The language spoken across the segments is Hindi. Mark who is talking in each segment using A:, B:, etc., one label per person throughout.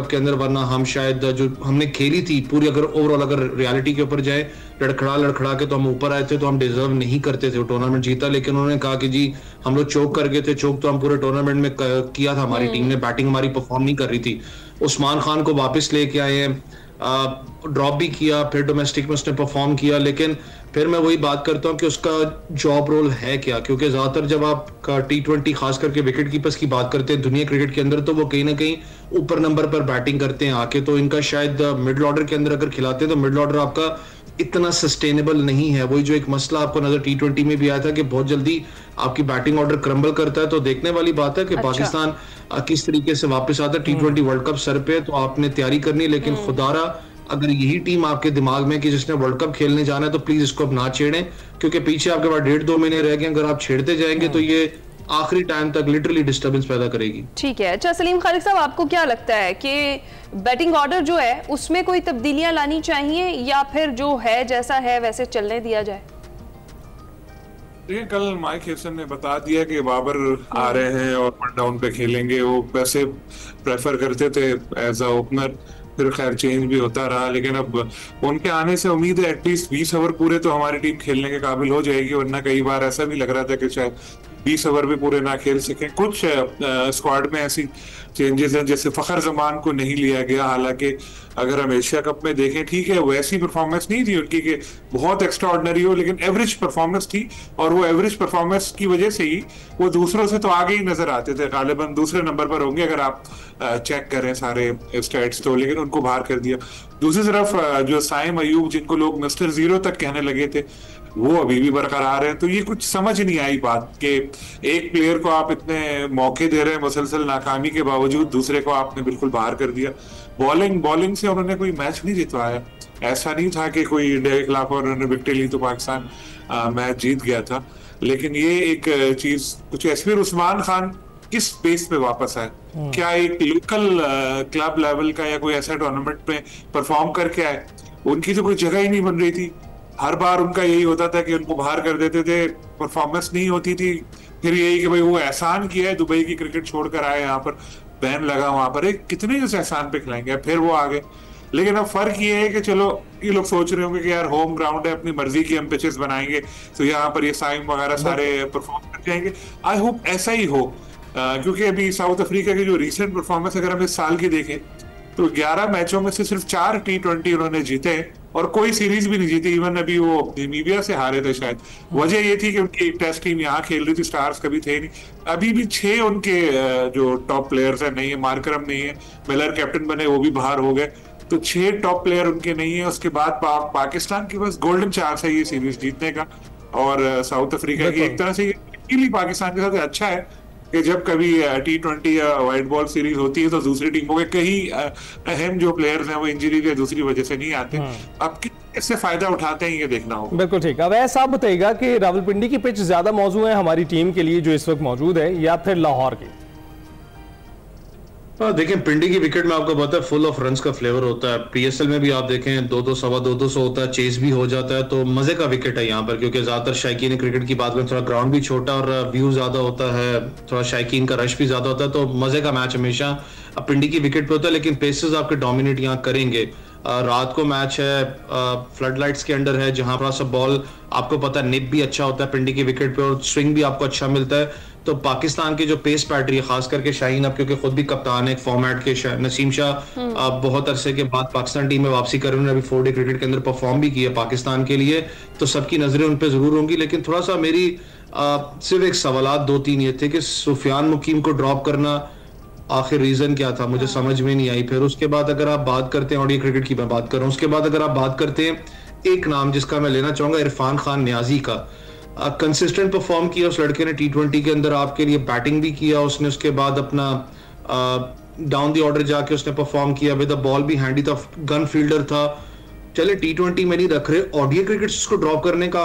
A: के अंदर, वरना हम शायद जो हमने खेली थी पूरी, अगर ओवरऑल अगर रियलिटी के ऊपर जाए, लड़खड़ा के तो हम ऊपर आए थे, तो हम डिजर्व नहीं करते थे वो टूर्नामेंट जीता। लेकिन उन्होंने कहा कि जी हम लोग चोक कर गए थे, चोक तो हम पूरे टूर्नामेंट में किया था, हमारी टीम ने बैटिंग हमारी परफॉर्म नहीं कर रही थी। उस्मान खान को वापस लेके आए हैं, ड्रॉप भी किया, फिर डोमेस्टिक में उसने परफॉर्म किया, लेकिन फिर मैं वही बात करता हूँ कि उसका जॉब रोल है क्या, क्योंकि ज्यादातर जब आप T20 खास करके विकेट कीपर्स की बात करते हैं दुनिया क्रिकेट के अंदर, तो वो कहीं ना कहीं ऊपर नंबर पर बैटिंग करते हैं आके, तो इनका शायद मिडिल ऑर्डर के अंदर अगर खिलाते हैं तो मिडिल ऑर्डर आपका इतना सस्टेनेबल नहीं है। वही जो एक मसला आपको नजर T20 में भी आया था कि बहुत जल्दी आपकी बैटिंग ऑर्डर क्रम्बल करता है। तो देखने वाली बात है कि पाकिस्तान किस तरीके से वापस आता है। T20 वर्ल्ड कप सर पे, तो आपने तैयारी करनी, लेकिन खुदारा अगर यही टीम आपके दिमाग में कि जिसने वर्ल्ड कप खेलने जाना है, तो प्लीज इसको अब ना छेड़ें, क्योंकि पीछे आपके पास 1.5-2 महीने रह गए। अगर आप छेड़ते जाएंगे तो ये आखिरी टाइम तक लिटरली डिस्टर्बेंस पैदा करेगी।
B: ठीक है। अच्छा सलीम खालिक साहब, आपको क्या लगता है कि बैटिंग ऑर्डर जो है उसमें कोई तब्दीलियां लानी चाहिए, या फिर जो है जैसा है वैसे चलने दिया जाए?
C: देखिए, कल माइक हेसन ने बता दिया कि बाबर आ रहे हैं और वन डाउन पे खेलेंगे। वो वैसे प्रेफर करते थे एज अ ओपनर, फिर खैर चेंज भी होता रहा, लेकिन अब उनके आने से उम्मीद है एटलीस्ट 20 ओवर पूरे तो हमारी टीम खेलने के काबिल हो जाएगी। वरना कई बार ऐसा भी लग रहा था कि शायद 20 ओवर भी पूरे ना खेल सकें। कुछ स्क्वाड में ऐसी चेंजेस हैं, जैसे फखर जमान को नहीं लिया गया, हालांकि अगर हम एशिया कप में देखें, ठीक है वैसी परफॉर्मेंस नहीं थी उनकी कि बहुत एक्स्ट्रा ऑर्डिनरी हो, लेकिन एवरेज परफॉर्मेंस थी, और वो एवरेज परफॉर्मेंस की वजह से ही वो दूसरों से तो आगे ही नजर आते थे। गालिबन दूसरे नंबर पर होंगे अगर आप चेक करें सारे स्टैट्स तो, लेकिन उनको बाहर कर दिया। दूसरी तरफ जो साइम अयूब, जिनको लोग मिस्टर जीरो तक कहने लगे थे, वो अभी भी बरकरार हैं। तो ये कुछ समझ नहीं आई बात कि एक प्लेयर को आप इतने मौके दे रहे हैं मुसलसल नाकामी के बावजूद, दूसरे को आपने बिल्कुल बाहर कर दिया। बॉलिंग से उन्होंने कोई मैच नहीं जितवाया। ऐसा नहीं था कि कोई इंडिया के खिलाफ और उन्होंने विकेट ली तो पाकिस्तान मैच जीत गया था। लेकिन ये एक चीज कुछ ऐसी। फिर उस्मान खान किस बेस पे वापस आए? क्या एक लोकल क्लब लेवल का या कोई ऐसा टूर्नामेंट में परफॉर्म करके आए? उनकी तो कोई जगह ही नहीं बन रही थी। हर बार उनका यही होता था कि उनको बाहर कर देते थे, परफॉर्मेंस नहीं होती थी। फिर यही कि भाई वो एहसान किया है, दुबई की क्रिकेट छोड़कर आए, यहाँ पर बैन लगा, वहां पर एक कितने उस एहसान पे खिलाएंगे, फिर वो आ गए। लेकिन अब फर्क ये है कि चलो ये लोग सोच रहे होंगे कि यार होम ग्राउंड है, अपनी मर्जी की हम पिचेस बनाएंगे, तो यहाँ पर ये साइम वगैरह सारे परफॉर्म कर जाएंगे। आई होप ऐसा ही हो, क्योंकि अभी साउथ अफ्रीका की जो रिसेंट परफॉर्मेंस अगर हम इस साल की देखें तो 11 मैचों में से सिर्फ 4 T20 उन्होंने जीते, और कोई सीरीज भी नहीं जीती। इवन अभी वो नामीबिया से हारे थे शायद। वजह ये थी कि उनकी एक टेस्ट टीम यहाँ खेल रही थी, स्टार्स कभी थे नहीं। अभी भी 6 उनके जो टॉप प्लेयर्स है नहीं है, मार्करम नहीं है, मिलर कैप्टन बने वो भी बाहर हो गए, तो 6 टॉप प्लेयर उनके नहीं है। उसके बाद पाकिस्तान के पास गोल्डन चांस है ये सीरीज जीतने का, और साउथ अफ्रीका की एक तरह से पाकिस्तान के साथ अच्छा है कि जब कभी T20 या व्हाइट बॉल सीरीज होती है तो दूसरी टीमों के कई अहम जो प्लेयर्स हैं वो इंजरी या दूसरी वजह से नहीं आते। अब इससे फायदा उठाते हैं ये देखना होगा।
D: बिल्कुल ठीक। अब ऐसा आप बताइएगा कि रावलपिंडी की पिच ज्यादा मौजूद है हमारी टीम के लिए जो इस वक्त मौजूद है, या फिर लाहौर की?
A: देखिए, पिंडी की विकेट में आपको पता है फुल ऑफ रन्स का फ्लेवर होता है। PSL में भी आप देखें 2-2 सवा 200 होता है, चेस भी हो जाता है, तो मजे का विकेट है यहाँ पर, क्योंकि ज्यादातर शायकीन क्रिकेट की बात करें, थोड़ा ग्राउंड भी छोटा और व्यू ज्यादा होता है, थोड़ा शायकीन का रश भी ज्यादा होता है, तो मजे का मैच हमेशा पिंडी की विकेट पे होता है। लेकिन पेसेस आपके डोमिनेट यहाँ करेंगे। रात को मैच है, फ्लड लाइट्स के अंडर है, जहां थोड़ा सा बॉल आपको पता है निप भी अच्छा होता है पिंडी की विकेट पे, और स्विंग भी आपको अच्छा मिलता है। तो पाकिस्तान की जो पेस पैटर्न है, खास करके शाहीन, अब क्योंकि खुद भी कप्तान है एक फॉर्मेट के, नसीम शाह बहुत अरसे के बाद पाकिस्तान टीम में वापसी कर रहे हैं, अभी 4 डे क्रिकेट के अंदर परफॉर्म भी किया पाकिस्तान के लिए, तो सबकी नजरें उन पे जरूर होंगी। लेकिन थोड़ा सा मेरी सिर्फ एक सवालात 2-3 ये थे कि सुफियान मुकीम को ड्रॉप करना आखिर रीजन क्या था, मुझे समझ में नहीं आई। फिर उसके बाद अगर आप बात करते हैं, और ये क्रिकेट की मैं बात कर रहा हूँ, उसके बाद अगर आप बात करते हैं, एक नाम जिसका मैं लेना चाहूंगा, इरफान खान न्याजी का। कंसिस्टेंट परफॉर्म किया उस लड़के ने T20 के अंदर, आपके लिए बैटिंग भी किया उसने, उसके बाद अपना डाउन द ऑर्डर जाके उसने परफॉर्म किया, विद द बॉल भी हैंडी था, गन फील्डर था। चले T20 में नहीं रख रहे, ओडीआई क्रिकेट उसको ड्रॉप करने का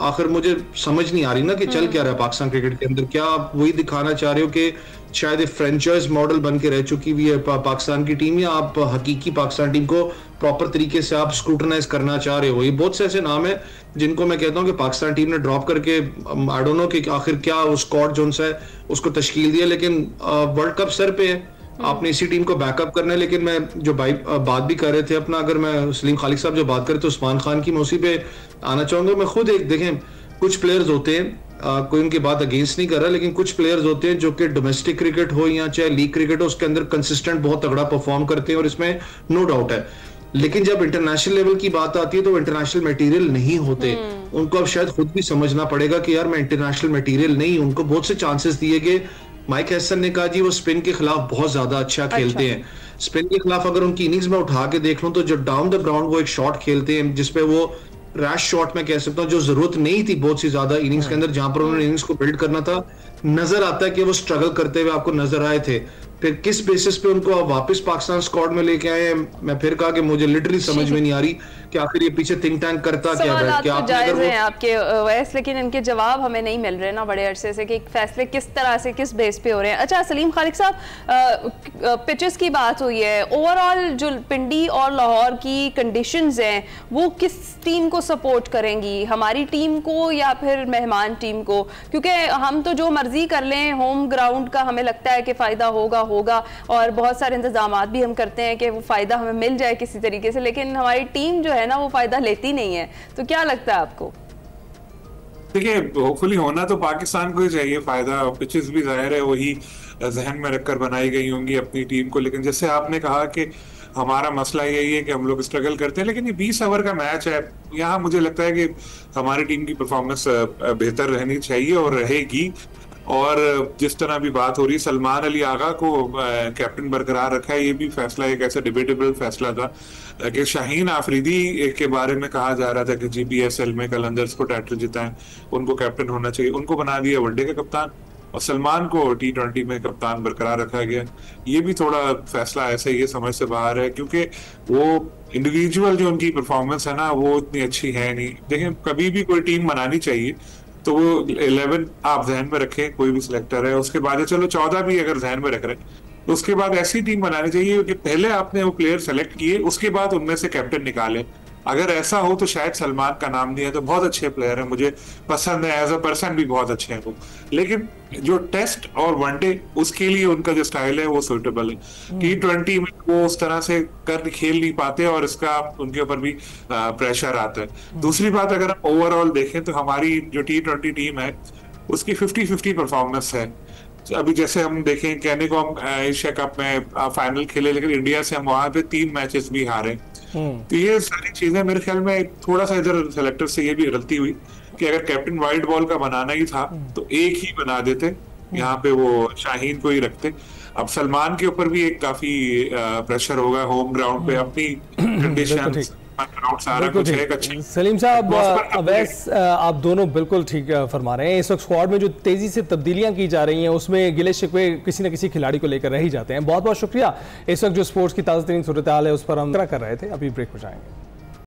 A: आखिर मुझे समझ नहीं आ रही ना कि चल क्या रहा है पाकिस्तान क्रिकेट के अंदर। क्या आप वही दिखाना चाह रहे हो कि शायद एक फ्रेंचाइज मॉडल बन के रह चुकी हुई है पाकिस्तान की टीम, या आप हकीकी पाकिस्तान टीम को प्रॉपर तरीके से आप स्क्रूटनाइज करना चाह रहे हो? ये बहुत से ऐसे नाम है जिनको मैं कहता हूँ कि पाकिस्तान टीम ने ड्रॉप करके, आई डोंट नो कि आखिर क्या स्क्वाड जो है उसको तश्कील दिया, लेकिन वर्ल्ड कप सर पे है, आपने इसी टीम को बैकअप करना है। लेकिन मैं जो बात भी कर रहे थे अपना, अगर मैं सलीम खालिक साहब जो बात करें तो उस्मान खान की मौसी पे आना चाहूंगा मैं खुद। एक देखें, कुछ प्लेयर्स होते हैं, कोई उनकी बात अगेंस्ट नहीं कर रहा, लेकिन कुछ प्लेयर्स होते हैं जो कि डोमेस्टिक क्रिकेट हो या चाहे लीग क्रिकेट हो, उसके अंदर कंसिस्टेंट बहुत तगड़ा परफॉर्म करते हैं और इसमें नो डाउट है। लेकिन जब इंटरनेशनल लेवल की बात आती है तो इंटरनेशनल मटेरियल नहीं होते। उनको अब शायद खुद भी समझना पड़ेगा कि यार मैं इंटरनेशनल मटेरियल नहीं। उनको बहुत से चांसेस दिए गए। माइक हैसन ने कहा जी वो स्पिन के खिलाफ बहुत ज्यादा अच्छा खेलते हैं। स्पिन के खिलाफ अगर उनकी इनिंग्स में उठा के देख लूं तो जो डाउन द ग्राउंड वो एक शॉट खेलते हैं जिसपे वो रैश शॉट में कह सकता हूं, जो जरूरत नहीं थी बहुत सी ज्यादा इनिंग्स के अंदर, जहां पर उन्होंने इनिंग्स को बिल्ड करना था, नजर आता है कि वो स्ट्रगल करते हुए आपको नजर आए थे। फिर किस बेसिस पे उनको आप वापस पाकिस्तान स्क्वाड में लेके आए? मैं फिर कहा कि मुझे लिटरली समझ में नहीं आ रही कि आखिर ये पीछे थिंक टैंक करता क्या है।
B: क्या जायज हैं आपके वैस, लेकिन इनके जवाब हमें नहीं मिल रहे ना बड़े अरसे से कि फैसले किस तरह से किस बेस पे हो रहे हैं। अच्छा सलीम खालिक साहब, पिचेस की बात हुई है, ओवरऑल जो पिंडी और लाहौर की कंडीशंस हैं वो किस टीम को सपोर्ट करेंगी, हमारी टीम को या फिर मेहमान टीम को? क्योंकि हम तो जो मर्जी कर लें, होम ग्राउंड का हमें लगता है कि फायदा होगा और बहुत सारे इंतजामात भी हम करते हैं कि वो फायदा हमें मिल जाए किसी तरीके से, लेकिन हमारी टीम जो है ना वो फायदा लेती नहीं है। तो क्या लगता है आपको?
C: देखिए, होपफुली होना तो पाकिस्तान को ही चाहिए फायदा। पिचेस भी जाहिर है वही जहन में रखकर बनाई गई होंगी अपनी टीम को। लेकिन जैसे आपने कहा कि हमारा मसला यही है कि हम लोग स्ट्रगल करते हैं, लेकिन ये 20 ओवर का मैच है। यहाँ मुझे लगता है कि हमारी टीम की परफॉर्मेंस बेहतर रहनी चाहिए और रहेगी। और जिस तरह भी बात हो रही, सलमान अली आगा को कैप्टन बरकरार रखा है, ये भी फैसला एक ऐसा डिबेटेबल फैसला था कि शाहीन आफरीदी के बारे में कहा जा रहा था कि GPSL में कलंदर्स को टाइटल जिताएं, उनको कैप्टन होना चाहिए, उनको बना दिया वनडे का कप्तान और सलमान को T20 में कप्तान बरकरार रखा गया। ये भी थोड़ा फैसला ऐसा ही समझ से बाहर है, क्योंकि वो इंडिविजुअल जो उनकी परफॉर्मेंस है ना वो इतनी अच्छी है नहीं। देखें, कभी भी कोई टीम बनानी चाहिए तो वो 11 आप जहन में रखें, कोई भी सिलेक्टर है, उसके बाद चलो 14 भी अगर जहन में रख रहे हैं तो उसके बाद ऐसी टीम बनानी चाहिए कि पहले आपने वो प्लेयर सेलेक्ट किए, उसके बाद उनमें से कैप्टन निकाले। अगर ऐसा हो तो शायद सलमान का नाम दिया, तो बहुत अच्छे प्लेयर है, मुझे पसंद है, एज अ पर्सन भी बहुत अच्छे हैं वो। लेकिन जो टेस्ट और वनडे उसके लिए उनका जो स्टाइल है वो सुटेबल है। T20 में वो उस तरह से कर खेल नहीं पाते और इसका उनके ऊपर भी प्रेशर आता है। दूसरी बात, अगर हम ओवरऑल देखें तो हमारी जो T20 टीम है उसकी 50-50 परफॉर्मेंस है। अभी जैसे हम देखें, कहने को हम एशिया कप में फाइनल खेले, लेकिन इंडिया से हम वहां पे 3 मैचेस भी हारे। तो ये सारी चीजें मेरे ख्याल में थोड़ा सा इधर सेलेक्टर से ये भी गलती हुई कि अगर कैप्टन वाइट बॉल का बनाना ही था तो एक ही बना देते, यहाँ पे वो शाहीन को ही रखते। अब सलमान के ऊपर भी एक काफी प्रेशर होगा होम ग्राउंड पे, अपनी कंडीशन
D: सलीम साहब, अवैस आप दोनों बिल्कुल ठीक फरमा रहे हैं। इस वक्त स्क्वाड में जो तेजी से तब्दीलियां की जा रही हैं उसमें गिले शिकवे किसी न किसी खिलाड़ी को लेकर रह ही जाते हैं। बहुत बहुत शुक्रिया। इस वक्त जो स्पोर्ट्स की ताज़ा तरीन सूरत हाल है उस पर हम कर रहे थे। अभी ब्रेक हो जाएंगे।